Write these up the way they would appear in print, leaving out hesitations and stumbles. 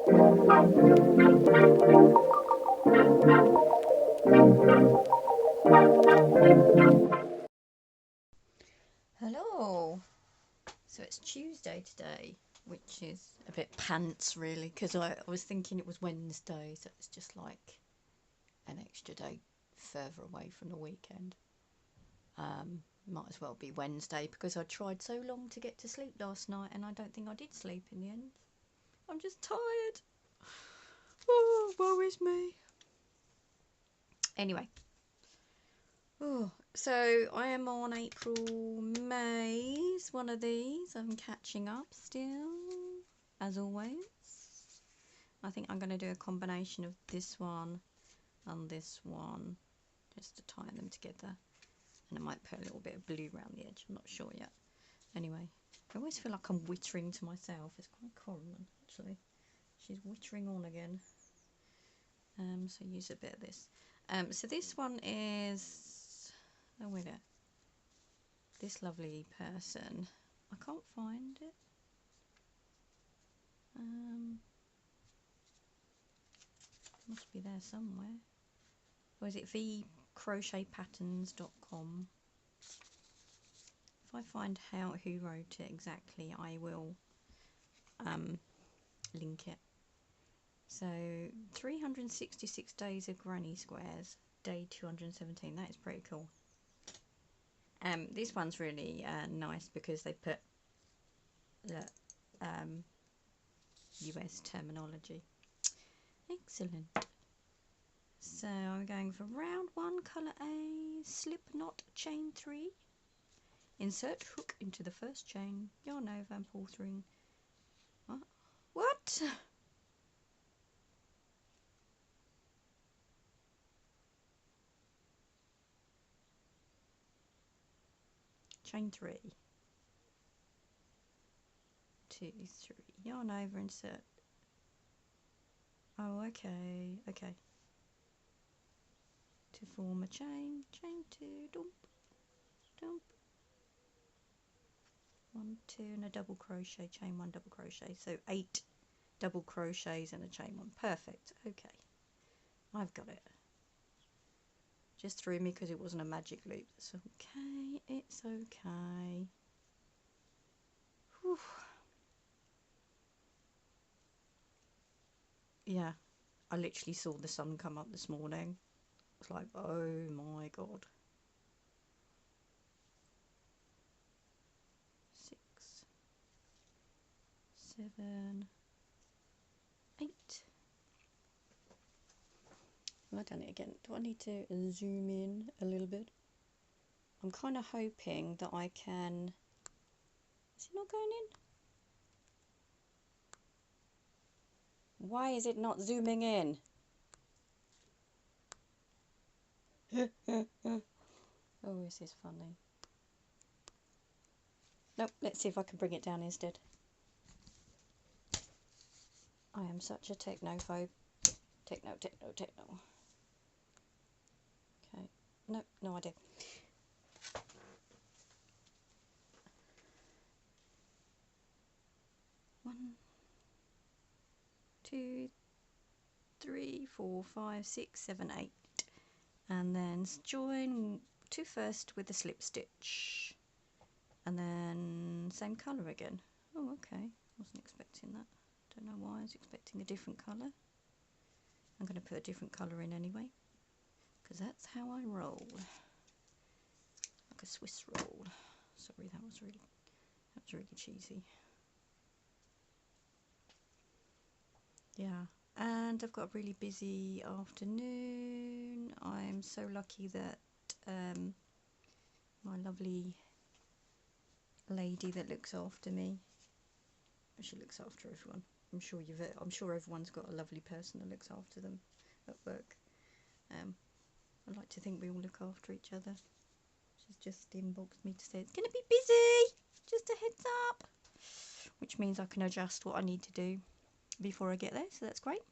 Hello. So it's Tuesday today, which is a bit pants really, because I was thinking it was Wednesday, so it's just like an extra day further away from the weekend. Might as well be Wednesday because I tried so long to get to sleep last night and I don't think I did sleep in the end. I'm just tired. Oh, woe is me. Anyway. Oh, so I am on April May's one of these. I'm catching up still, as always. I think I'm going to do a combination of this one and this one, just to tie them together. And I might put a little bit of blue around the edge, I'm not sure yet. Anyway, I always feel like I'm whittering to myself. It's quite common, actually. She's whittering on again. So use a bit of this. So this one is... Oh, wait a... This lovely person. I can't find it. Must be there somewhere. Or is it vcrochetpatterns.com? If I find out who wrote it exactly, I will link it. So 366 days of granny squares, day 217. That is pretty cool. This one's really nice because they put the US terminology. Excellent. So I'm going for round 1, colour A, slip knot, chain 3, insert hook into the first chain, yarn over and pull through. What? Chain 3, 2, 3, yarn over, insert. Oh, okay, okay. To form a chain, chain 2, dump, dump. 1, 2 and a double crochet, chain 1, double crochet. So 8 double crochets and a chain 1. Perfect. Okay, I've got it. Just threw me because it wasn't a magic loop. It's okay. It's okay. Whew. Yeah, I literally saw the sun come up this morning. It's like, oh my god. 6, 7, 8. Have I done it again? Do I need to zoom in a little bit? I'm kind of hoping that I can... Is it not going in? Why is it not zooming in? Oh, this is funny. Nope, let's see if I can bring it down instead. I am such a technophobe. Techno. Okay, nope, no idea. 1, 2, 3, 4, 5, 6, 7, 8. And then join 2 first with the slip stitch. And then same colour again. Oh, okay. Wasn't expecting that. Don't know why I was expecting a different colour. I'm going to put a different colour in anyway, because that's how I roll. Like a Swiss roll. Sorry, that was really cheesy. Yeah, and I've got a really busy afternoon. I'm so lucky that my lovely lady that looks after me, she looks after everyone. I'm sure everyone's got a lovely person that looks after them at work. I like to think we all look after each other. She's just inboxed me to say it's going to be busy, just a heads up, which means I can adjust what I need to do before I get there, so that's great.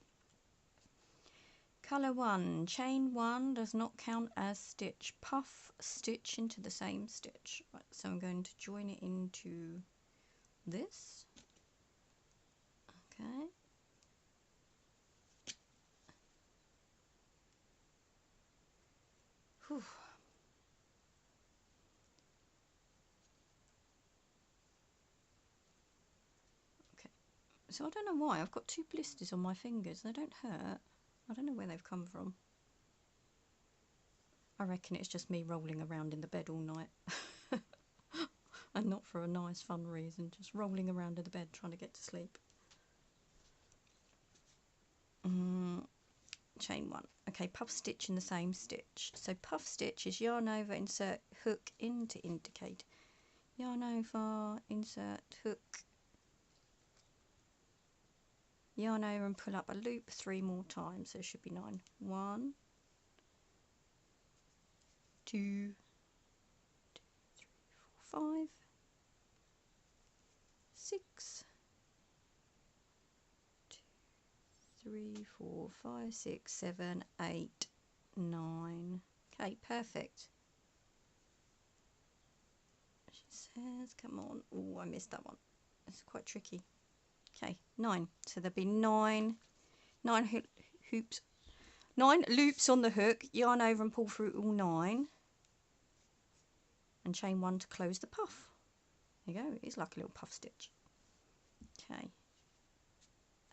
Colour 1, chain 1 does not count as stitch. Puff stitch into the same stitch. Right, so I'm going to join it into this. Okay. Whew. Okay, so I don't know why I've got 2 blisters on my fingers. They don't hurt. I don't know where they've come from. I reckon it's just me rolling around in the bed all night. And not for a nice fun reason, just rolling around in the bed trying to get to sleep. Chain 1. Okay, puff stitch in the same stitch. So puff stitch is yarn over, insert hook into indicate. Yarn over, insert hook, yarn over and pull up a loop 3 more times. So it should be 9. 1, 2, 3, 4, 5, 6, 2, 3, 4, 5, 6, 7, 8, 9. Okay, perfect. She says, come on. Oh, I missed that one. It's quite tricky. Okay, 9. So there'll be 9 hoops, 9 loops on the hook, yarn over and pull through all 9, and chain 1 to close the puff. There you go, it's like a little puff stitch. Okay,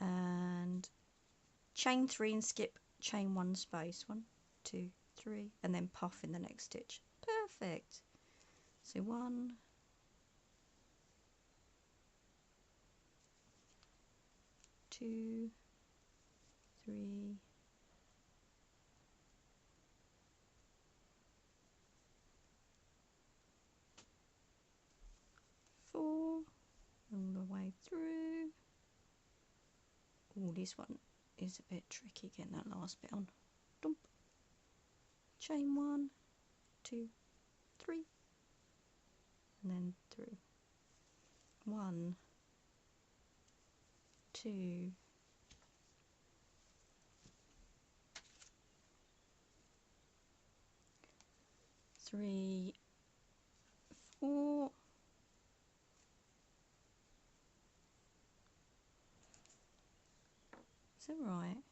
and chain 3 and skip chain 1 space, 1, 2, 3, and then puff in the next stitch. Perfect. So 1, 2, 3, 4, all the way through. Oh, this one is a bit tricky getting that last bit on. Dump. Chain 1, 2, 3, and then through. 1, 2, 3, 4, 'Is that right?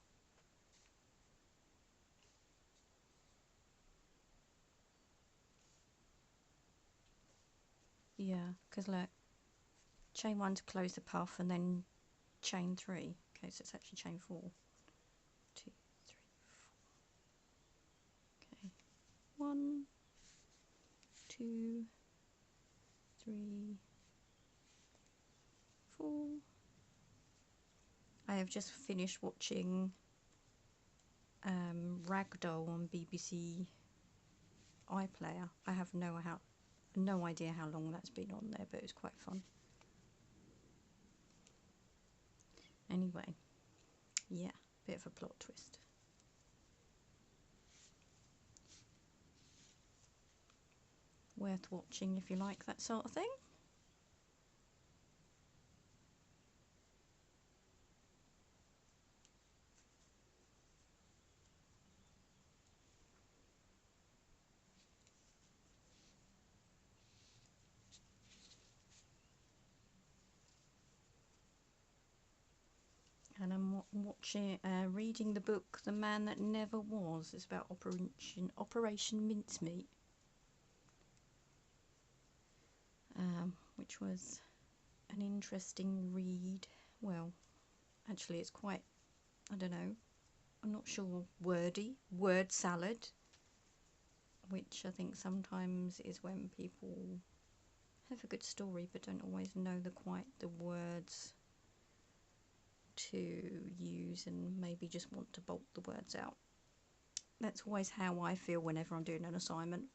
Yeah, because look, chain 1 to close the puff and then chain 3. Okay, so it's actually chain 4. 2, 3, 4. Okay, 1, 2, 3, 4. I have just finished watching Ragdoll on BBC iPlayer. I have no idea how long that's been on there, but it was quite fun. Anyway, yeah, bit of a plot twist. Worth watching if you like that sort of thing. And I'm watching, reading the book The Man That Never Was. It's about Operation Mincemeat, which was an interesting read. Well, actually it's quite, I don't know, I'm not sure, wordy, word salad, which I think sometimes is when people have a good story but don't always know the words to use and maybe just want to bolt the words out. That's always how I feel whenever I'm doing an assignment.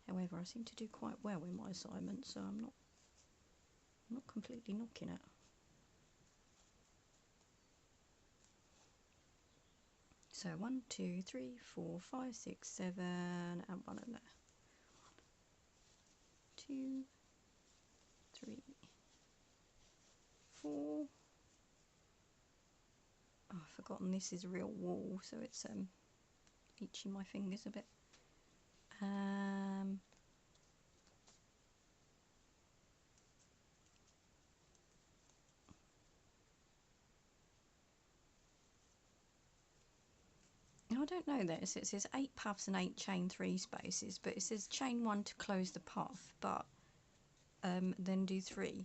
However, I seem to do quite well in my assignments, so I'm not completely knocking it. So 1, 2, 3, 4, 5, 6, 7, and 1 in there. 2, 3, 4. Oh, I've forgotten this is real wool, so it's itching my fingers a bit. Now I don't know this. It says 8 puffs and 8 chain 3 spaces, but it says chain 1 to close the puff, but then do 3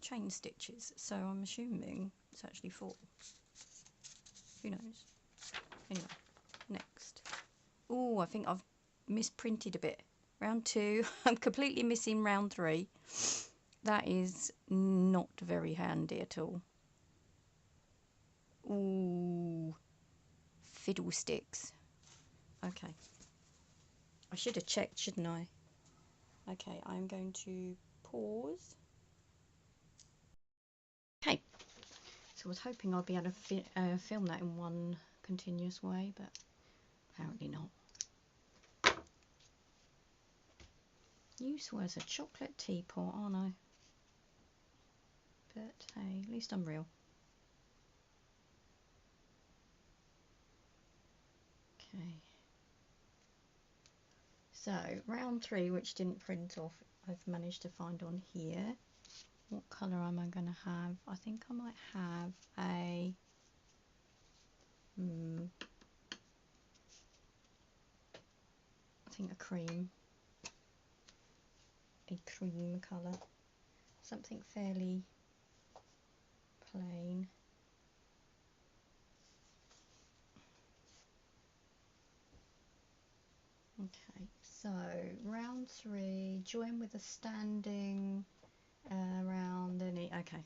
chain stitches. So I'm assuming it's actually 4. Who knows? Anyway, next. Oh, I think I've misprinted a bit. Round 2. I'm completely missing round 3. That is not very handy at all. Ooh, fiddlesticks. Okay. I should have checked, shouldn't I? Okay, I'm going to pause. Okay. So I was hoping I'd be able to film that in one continuous way, but apparently not. Useful as a chocolate teapot, aren't I? But hey, at least I'm real. Okay. So round 3, which didn't print off, I've managed to find on here. What colour am I going to have? I think I might have a I think a cream colour, something fairly plain. Okay, so round 3, join with a standing around the knee. Okay.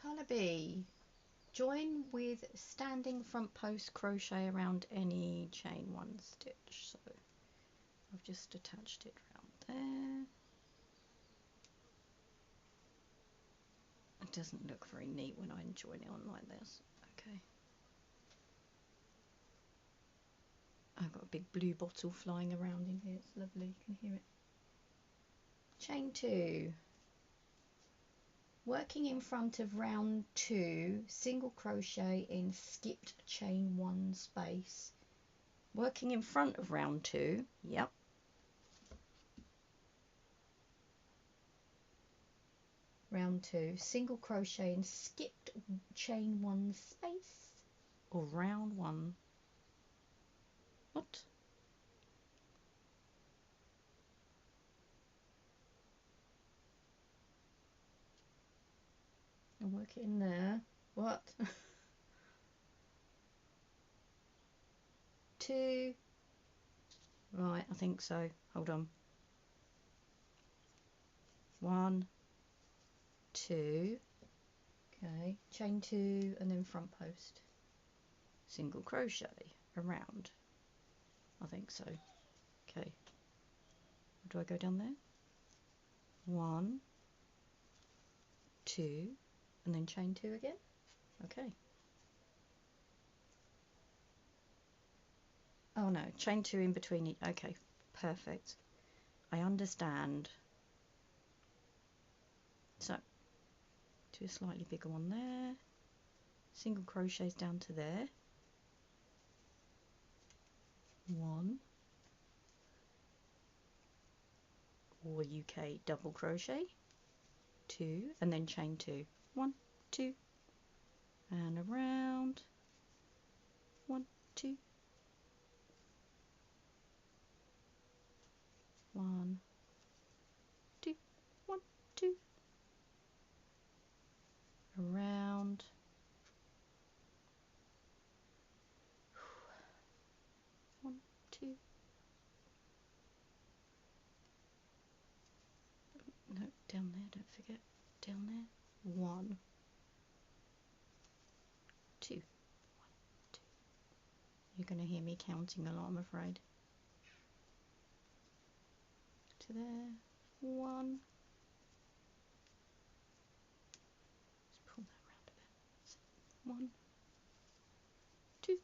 Colour B. Join with standing front post crochet around any chain 1 stitch. So I've just attached it around there. It doesn't look very neat when I join it on like this. Okay. I've got a big blue bottle flying around in here. It's lovely. You can hear it. Chain 2. Working in front of round 2, single crochet in skipped chain 1 space. Working in front of round 2, yep. Round 2, single crochet in skipped chain 1 space, or round 1. What? I'll work it in there. What? 2. Right, I think so. Hold on. 1, 2. Okay, chain 2 and then front post. Single crochet around. I think so. Okay. Do I go down there? 1, 2, and then chain 2 again. Okay. Oh no, chain 2 in between each. Okay, perfect. I understand. So, do a slightly bigger one there. Single crochets down to there. 1. Or UK double crochet. 2, and then chain 2. 1, 2, and around. 1, 2. 1, 2, 1, 2. Around. 1, 2. No, down there, don't forget. Down there. 1, 2. 1, 2. You're going to hear me counting a lot, I'm afraid. To there. 1, 1, 2,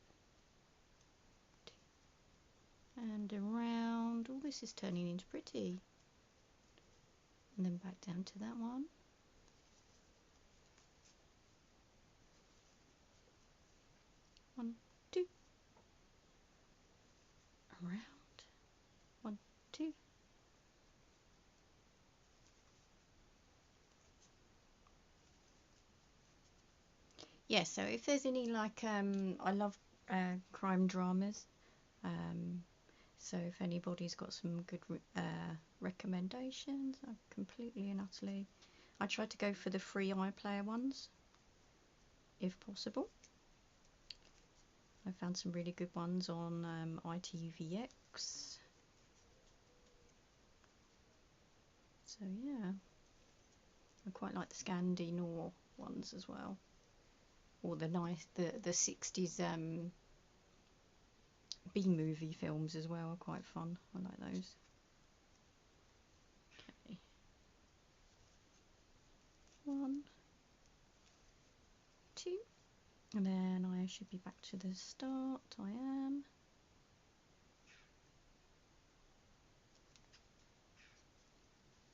and around. Oh, this is turning into pretty. And then back down to that one. 1, 2, around. 1, 2. Yeah, so if there's any like I love crime dramas. So if anybody's got some good recommendations, I completely and utterly. I try to go for the free iPlayer ones, if possible. I found some really good ones on ITVX. So yeah, I quite like the Scandi Noir ones as well, or the 60s B-movie films as well are quite fun. I like those. Okay. 1, 2, and then I should be back to the start. I am.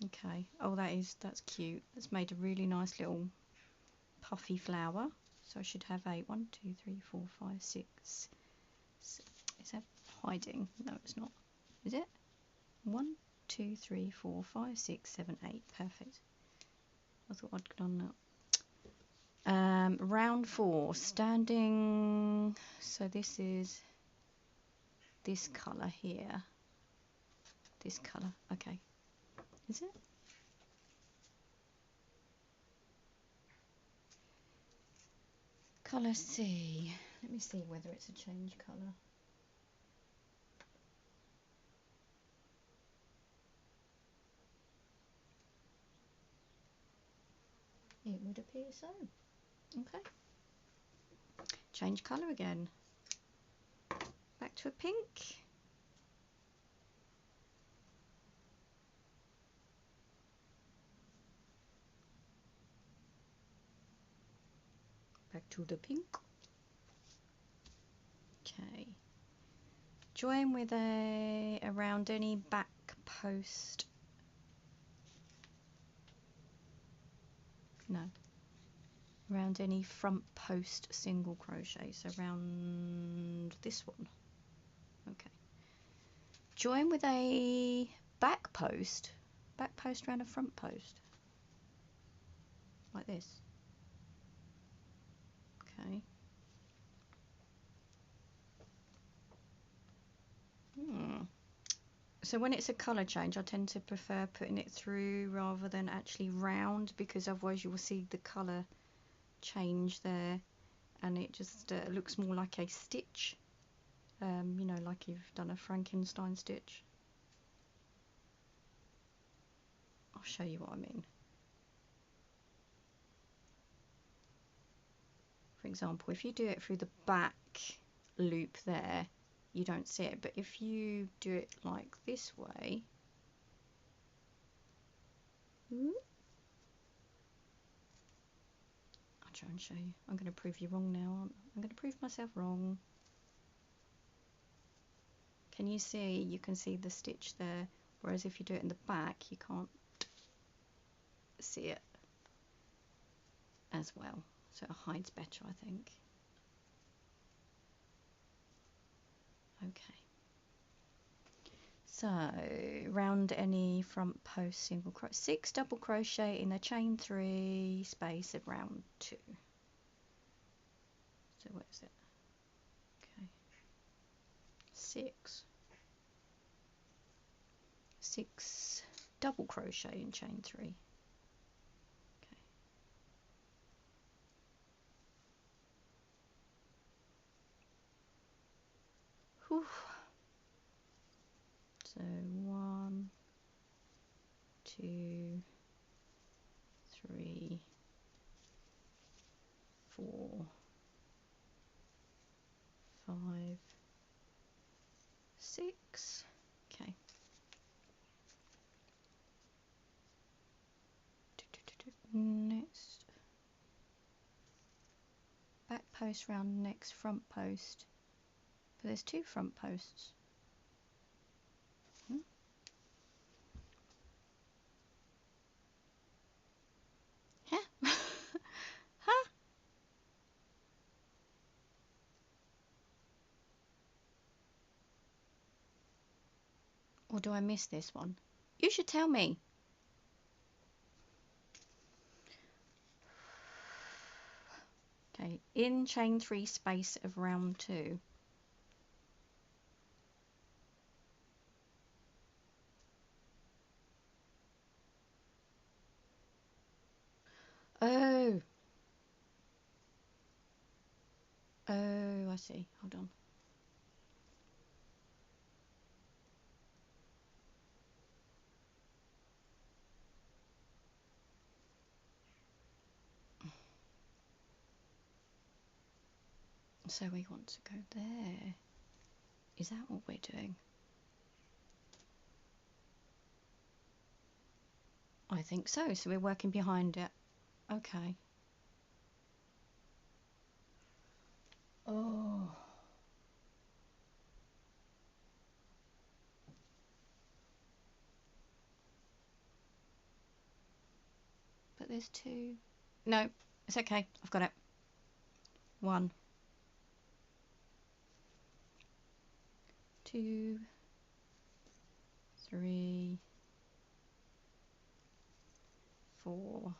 Okay. Oh, that's cute. That's made a really nice little puffy flower. So I should have 8. 1, 2, 3, 4, 5, 6. Is that hiding? No, it's not. Is it? 1, 2, 3, 4, 5, 6, 7, 8. Perfect. I thought I'd done that. Round 4, standing. So this is this colour here. This colour. Okay. Is it? Colour C. Let me see whether it's a change colour. It would appear so. Okay. Change colour again. Back to a pink. Back to the pink. Okay. Join with around any back post. No. Around any front post single crochet. So around this one. Okay. Join with a back post around a front post. Like this. Okay. So when it's a colour change, I tend to prefer putting it through rather than actually round, because otherwise you will see the colour change there and it just looks more like a stitch, you know, like you've done a Frankenstein stitch. I'll show you what I mean. For example, if you do it through the back loop there, you don't see it, but if you do it like this way, I'll try and show you. I'm going to prove you wrong now, aren't I? I'm going to prove myself wrong. Can you see? You can see the stitch there, whereas if you do it in the back, you can't see it as well. So it hides better, I think. Okay. So round any front post single crochet, 6 double crochet in a chain 3 space of round 2. So what is it? Okay. 6 double crochet in chain 3. Okay. Whew. So 1, 2, 3, 4, 5, 6. Okay. Next, back post round next front post. But there's 2 front posts. Huh? Huh? Or do I miss this one? You should tell me. Okay, in chain 3 space of round 2. Oh. Oh, I see. Hold on. So we want to go there. Is that what we're doing? I think so. So we're working behind it. Okay. Oh. But there's 2. No, it's okay. I've got it. 1, 2, 3, 4,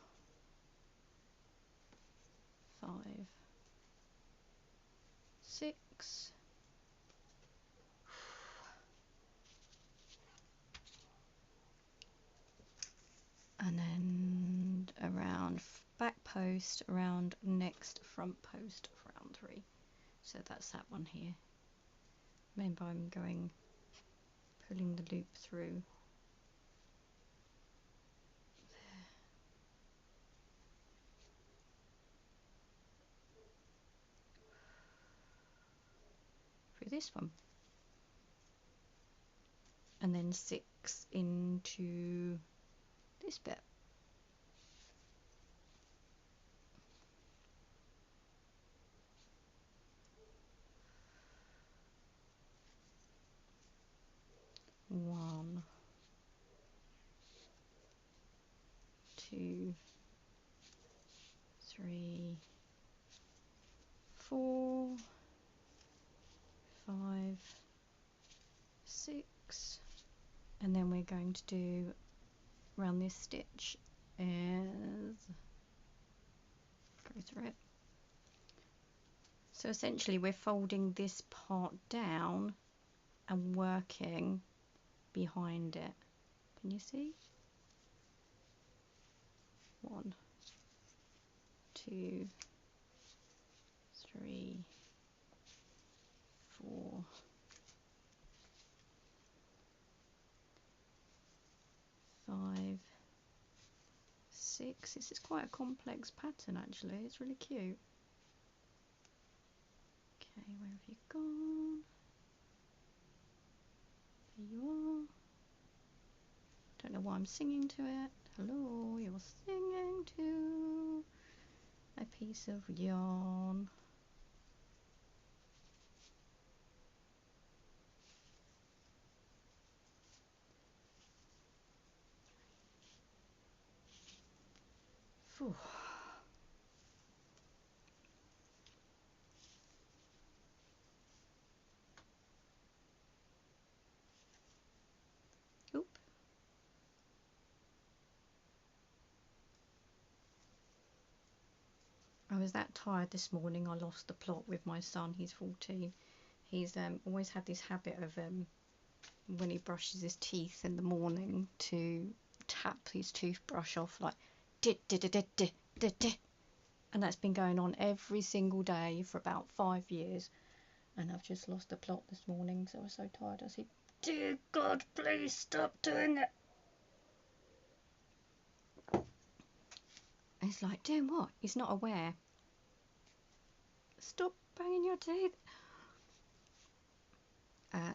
5, 6. And then around back post, around next front post of round 3. So that's that one here. Remember, I'm pulling the loop through. Through this one. And then 6 into this bit. One, 2, 3, 4, 5, 6, and then we're going to do around this stitch as go through it. So essentially we're folding this part down and working behind it. Can you see? 1, 2, 3, 4, 5, 6. This is quite a complex pattern actually. It's really cute. Okay, where have you gone? There you are. Don't know why I'm singing to it. Hello, you're singing to a piece of yarn. Phew. Oop. I was that tired this morning I lost the plot with my son. He's 14. He's always had this habit of when he brushes his teeth in the morning to tap his toothbrush off like dit dit dit dit dit dit, and that's been going on every single day for about 5 years. And I've just lost the plot this morning, so I was so tired. I said, "Dear God, please stop doing it." And he's like, "Doing what?" He's not aware. Stop banging your teeth.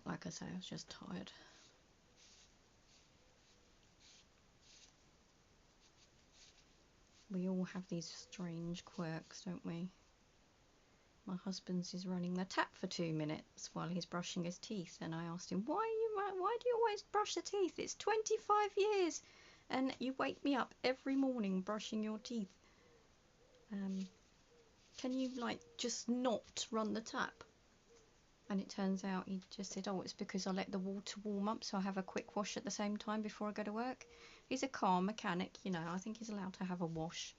Like I say, I was just tired. We all have these strange quirks, don't we? My husband's is running the tap for 2 minutes while he's brushing his teeth, and I asked him, why do you always brush the teeth? It's 25 years and you wake me up every morning brushing your teeth. Can you like just not run the tap? And it turns out he just said, oh, it's because I let the water warm up, so I have a quick wash at the same time before I go to work. He's a car mechanic, you know, I think he's allowed to have a wash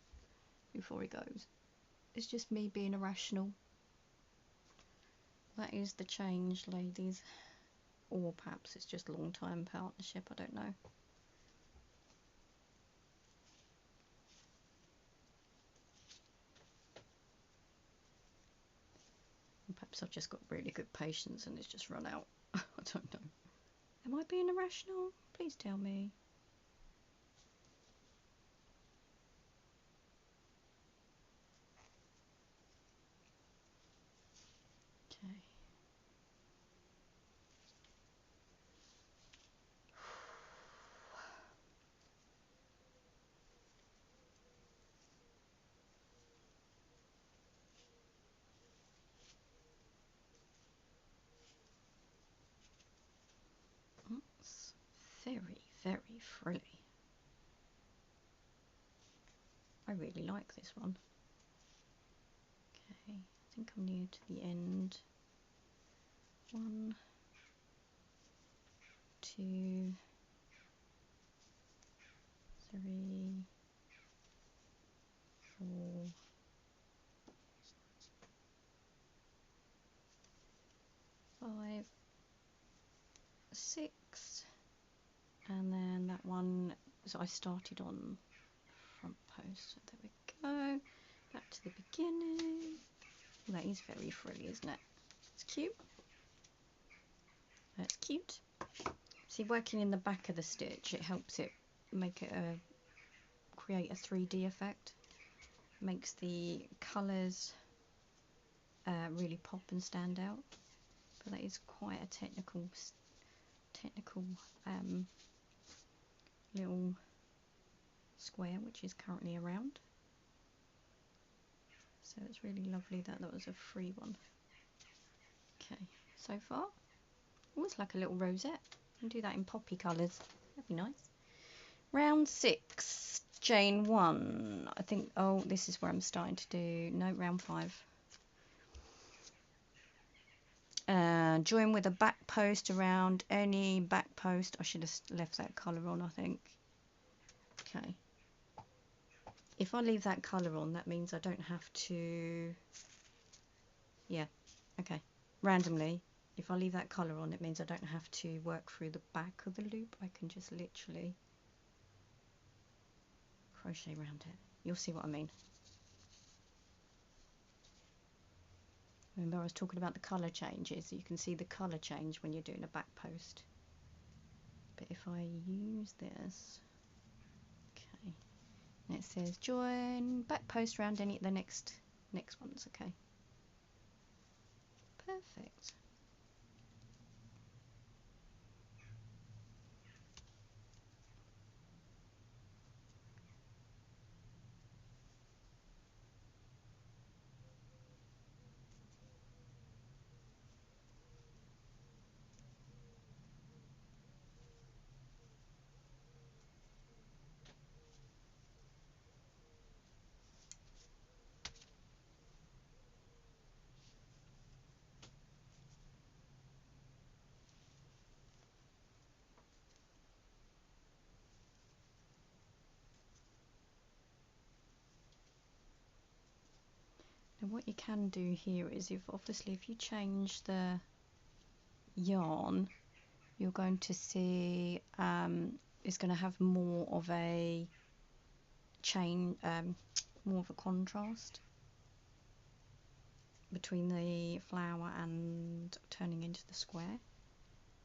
before he goes. It's just me being irrational. That is the change, ladies. Or perhaps it's just long-time partnership, I don't know. Perhaps I've just got really good patience and it's just run out. I don't know. Am I being irrational? Please tell me. Okay. It's very, very frilly. I really like this one. Okay, I think I'm near to the end. 1, 2, 3, 4, 5, 6, and then that one, so I started on front post, so there we go, back to the beginning. That is very frilly, isn't it? It's cute. That's cute. See, working in the back of the stitch, it helps it make it create a 3D effect. Makes the colours really pop and stand out. But that is quite a technical little square which is currently around. So it's really lovely that that was a free one. Okay, so far, almost like a little rosette. You can do that in poppy colours. That'd be nice. Round 6, chain 1. I think, oh, this is where I'm starting to do, no, round 5. Join with a back post around any back post. I should have left that colour on, I think. Okay. If I leave that colour on, that means I don't have to... Yeah, okay. Randomly, if I leave that colour on, it means I don't have to work through the back of the loop. I can just literally crochet around it. You'll see what I mean. Remember I was talking about the colour changes. You can see the colour change when you're doing a back post. But if I use this, okay, and it says join back post around any the next ones, okay. Perfect. Now what you can do here is if you change the yarn, you're going to see it's going to have more of a chain, more of a contrast between the flower and turning into the square.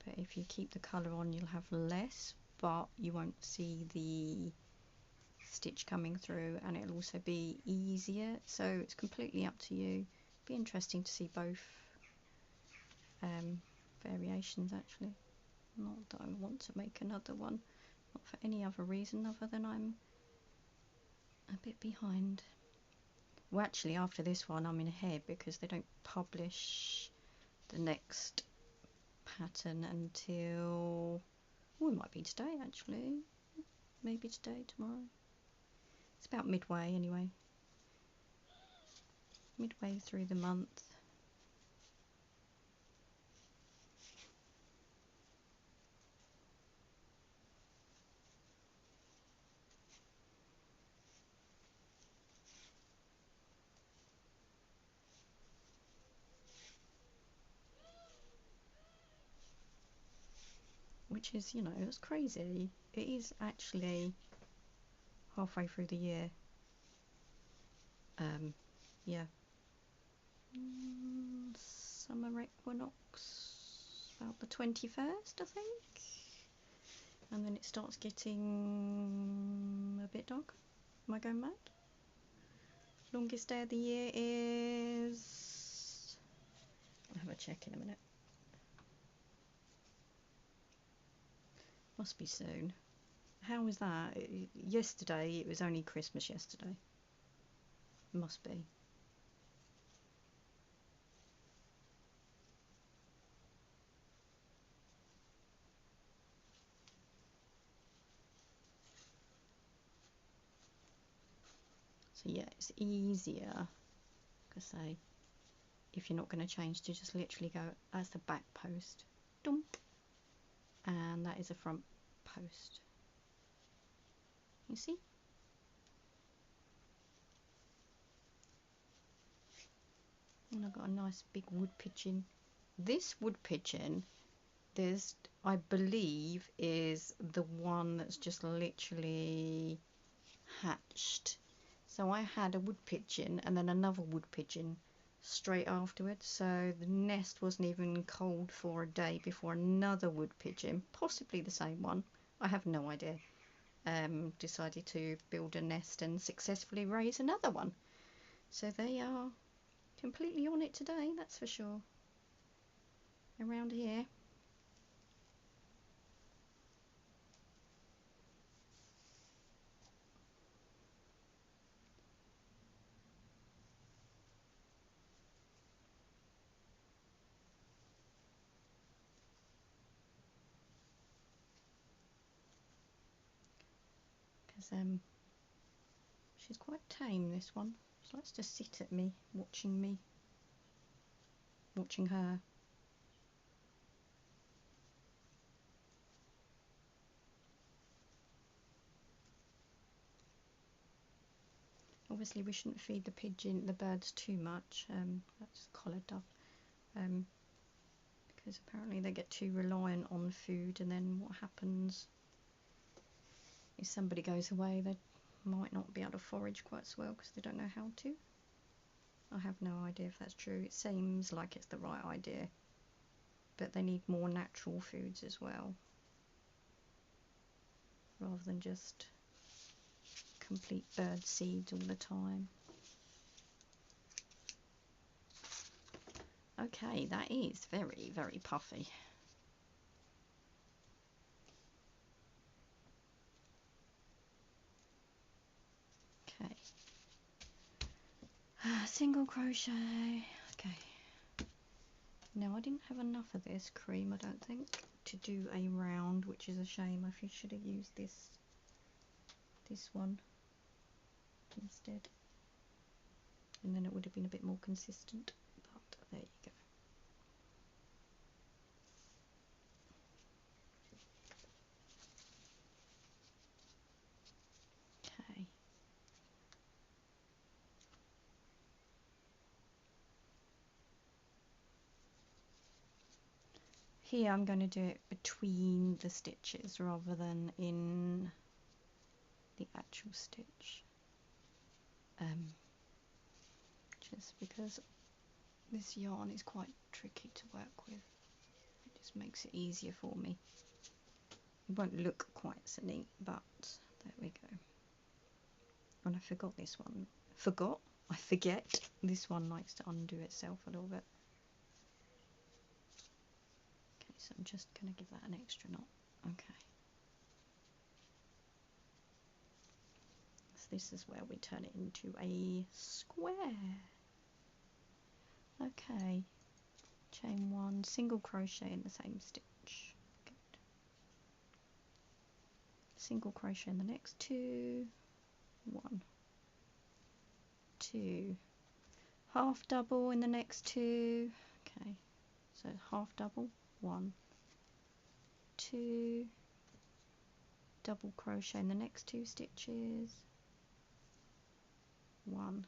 But if you keep the colour on, you'll have less, but you won't see the stitch coming through, and it'll also be easier. So it's completely up to you. Be interesting to see both variations actually. Not that I want to make another one, not for any other reason other than I'm a bit behind. Well, actually, after this one, I'm in ahead because they don't publish the next pattern until, oh, it might be today actually, maybe today, tomorrow. It's about midway anyway, midway through the month. Which is, you know, it's crazy. It is actually halfway through the year. Yeah. Summer equinox, about the 21st, I think. And then it starts getting a bit dark. Am I going mad? Longest day of the year is... I'll have a check in a minute. Must be soon. How was that? Yesterday, it was only Christmas yesterday. Must be. So yeah, it's easier, like I say, if you're not going to change, to just literally go, that's the back post, dump, and that is a front post. You see? And I've got a nice big wood pigeon. This wood pigeon, there's, I believe, is the one that's just literally hatched. So I had a wood pigeon and then another wood pigeon straight afterwards, so the nest wasn't even cold for a day before another wood pigeon, possibly the same one, I have no idea, decided to build a nest and successfully raise another one. So they are completely on it today, that's for sure, around here. Because she's quite tame, this one. She likes to sit at me, watching her. Obviously we shouldn't feed the birds too much, that's collared dove, because apparently they get too reliant on food, and then what happens if somebody goes away, they might not be able to forage quite so well because they don't know how to. I have no idea if that's true. It seems like it's the right idea, but they need more natural foods as well, rather than just complete bird seeds all the time. Okay, that is very, very puffy. Okay. Single crochet. Okay. Now, I didn't have enough of this cream, I don't think, to do a round, which is a shame. I should have used this one instead, and then it would have been a bit more consistent, but there you go. Okay. Here I'm going to do it between the stitches rather than in the actual stitch, just because this yarn is quite tricky to work with. It just makes it easier for me. It won't look quite so neat, but there we go. And I forgot this one. I forget. This one likes to undo itself a little bit. Okay, so I'm just going to give that an extra knot. Okay. So this is where we turn it into a square. Okay, chain 1, single crochet in the same stitch. Good. Single crochet in the next 2, 1, 2, half double in the next 2. Okay, so half double, 1, 2, double crochet in the next 2 stitches, 1,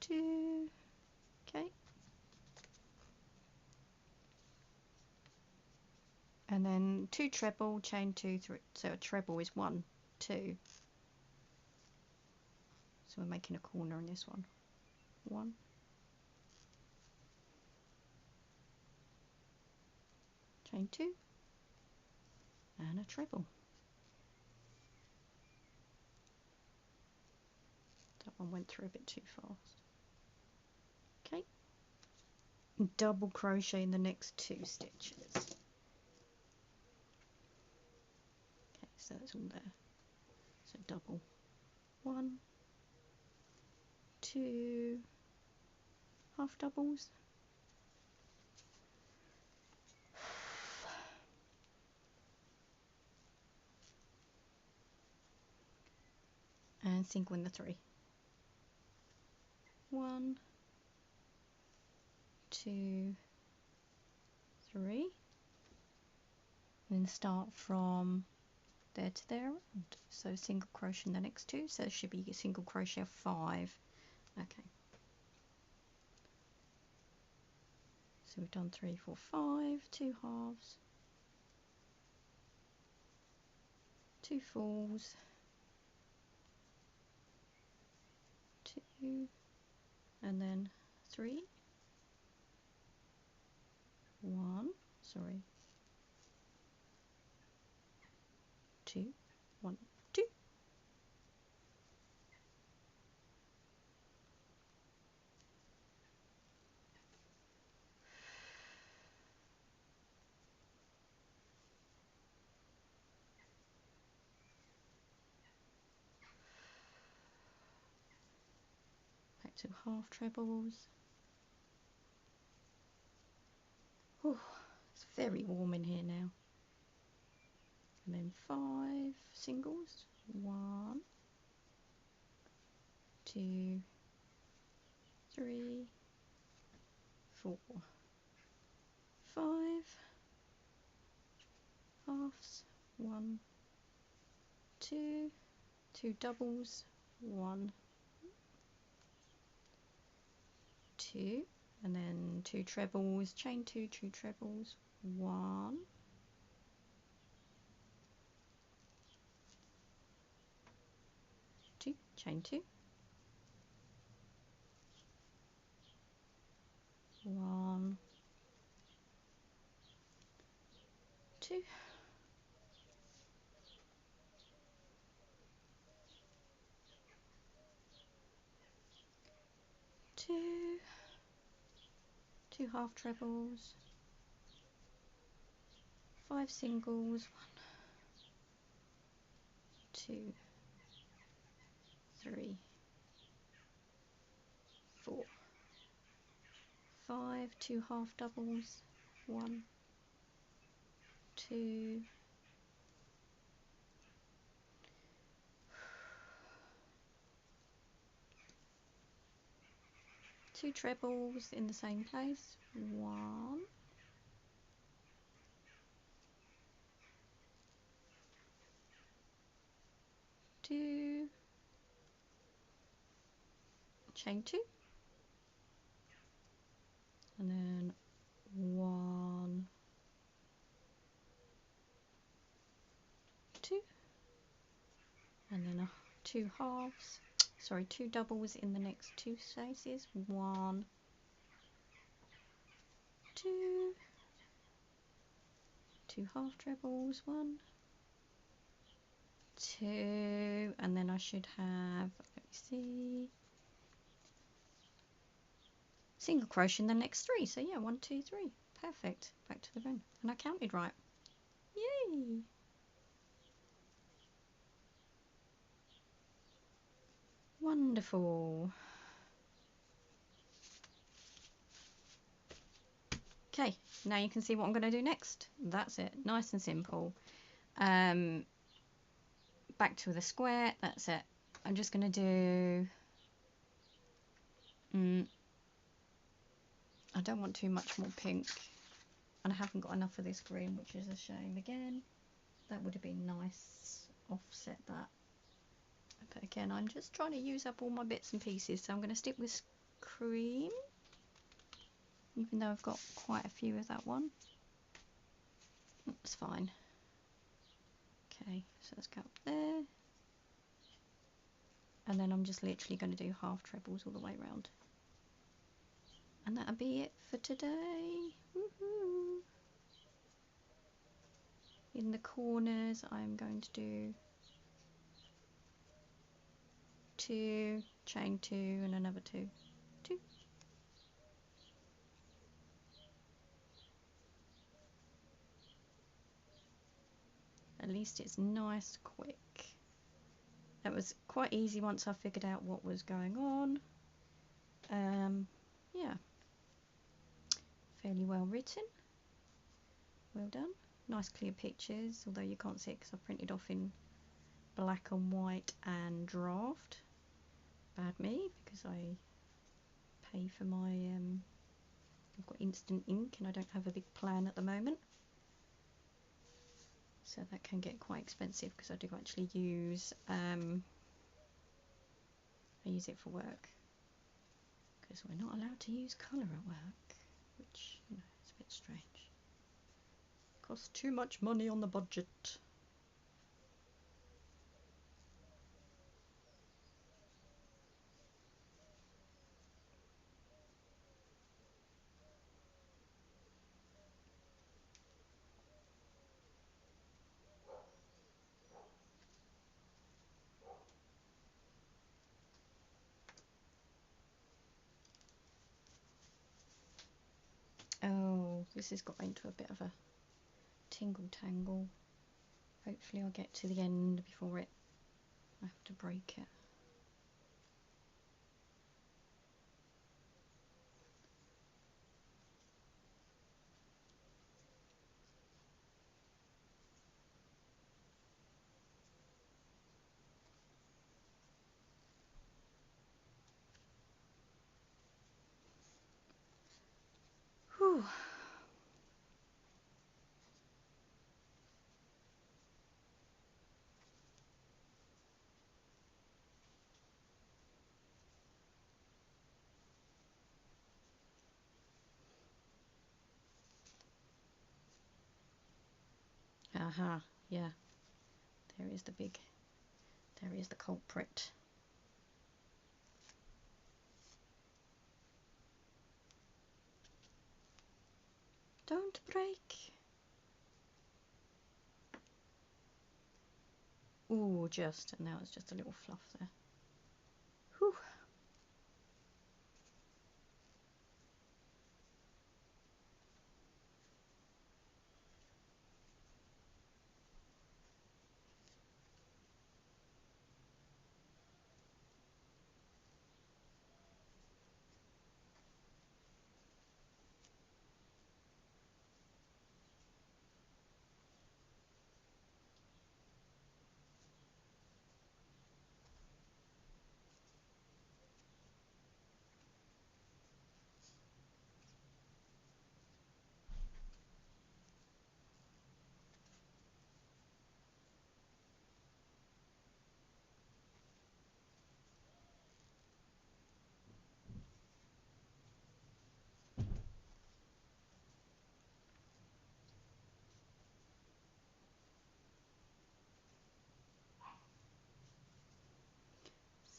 2. Okay, and then 2 treble, chain 2, 3. So a treble is 1, 2. So we're making a corner in this one. 1, chain 2, and a treble. That one went through a bit too fast. Okay, double crochet in the next 2 stitches. Okay, so that's all there. So double, 1, 2, half doubles, and single in the 3. 1, 2, 3, and then start from there to there around. So single crochet in the next 2, so it should be a single crochet of 5. Okay, so we've done 3, 4, 5, 2 halves, 2 fulls, 2, and then 3, 1, sorry, 2, 1, 2. Back to half trebles. Oh, it's very warm in here now. And then 5 singles. 1, 2, 3, 4, 5 halves. 1, 2, 2 doubles. 1, 2, and then 2 trebles. Chain 2, 2 trebles. 1, 2, chain 2, 1, 2, 2, 2 half trebles, 5 singles, 1, 2, 3, 4, 5, 2 half doubles, 1, 2, 2 trebles in the same place, 1, 2, chain 2, and then 1, 2, and then 2 halves, sorry, 2 doubles in the next 2 spaces, 1, 2, 2 half trebles, 1, 2, and then I should have, let me see, single crochet in the next 3. So yeah, 1, 2, 3, perfect. Back to the bin, and I counted right. Yay! Wonderful. Okay, now you can see what I'm going to do next. That's it, nice and simple. Back to the square, that's it. I'm just going to do, I don't want too much more pink, and I haven't got enough of this green, which is a shame again. That would have been nice, offset that. But again, I'm just trying to use up all my bits and pieces, so I'm going to stick with cream, even though I've got quite a few of that one. That's fine. Okay, so let's go up there. And then I'm just literally going to do half trebles all the way around. And that'll be it for today. Woohoo! In the corners, I'm going to do 2, chain 2, and another 2. 2. At least it's nice, quick. That was quite easy once I figured out what was going on. Yeah, fairly well written. Well done. Nice clear pictures, although you can't see it because I printed off in black and white and draft. Bad me, because I pay for my I've got instant ink and I don't have a big plan at the moment, so that can get quite expensive because I do actually use I use it for work, because we're not allowed to use colour at work, which, you know, is a bit strange. Costs too much money on the budget. Oh, this has got into a bit of a tingle tangle. Hopefully I'll get to the end before I have to break it. Whew. Aha, yeah. There is the culprit. Don't break. Ooh, just, and now it's just a little fluff there. Whew.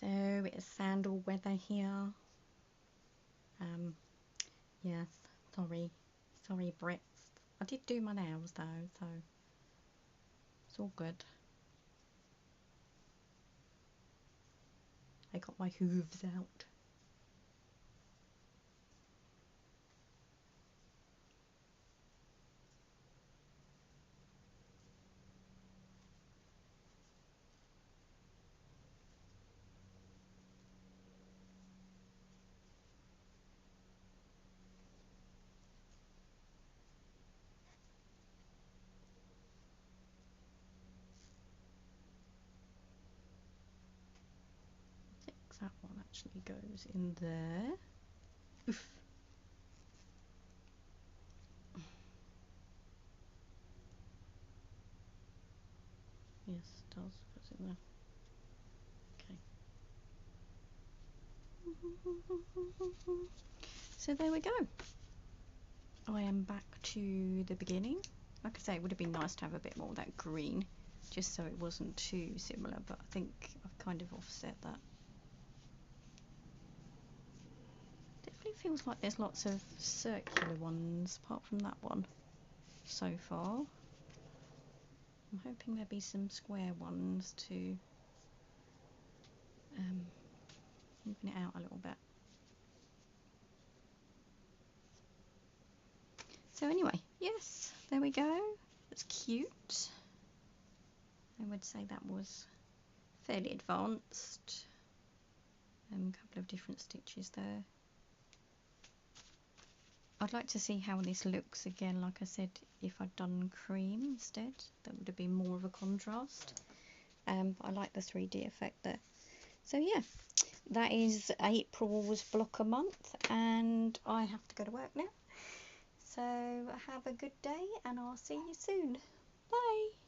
So it's sandal weather here. Yes, sorry Brits. I did do my nails though, so it's all good. I got my hooves out. that one actually goes in there. Oof. Yes, it does. Goes in there. Okay. So there we go. I am back to the beginning. Like I say, it would have been nice to have a bit more of that green, just so it wasn't too similar, but I think I've kind of offset that. Definitely feels like there's lots of circular ones apart from that one so far. I'm hoping there'll be some square ones to even it out a little bit. So anyway, yes, there we go. That's cute. I would say that was fairly advanced. A couple of different stitches there. I'd like to see how this looks again. Like I said, if I'd done cream instead, that would have been more of a contrast. But I like the 3D effect there. So yeah, that is April's block a month, and I have to go to work now. So have a good day, and I'll see you soon. Bye.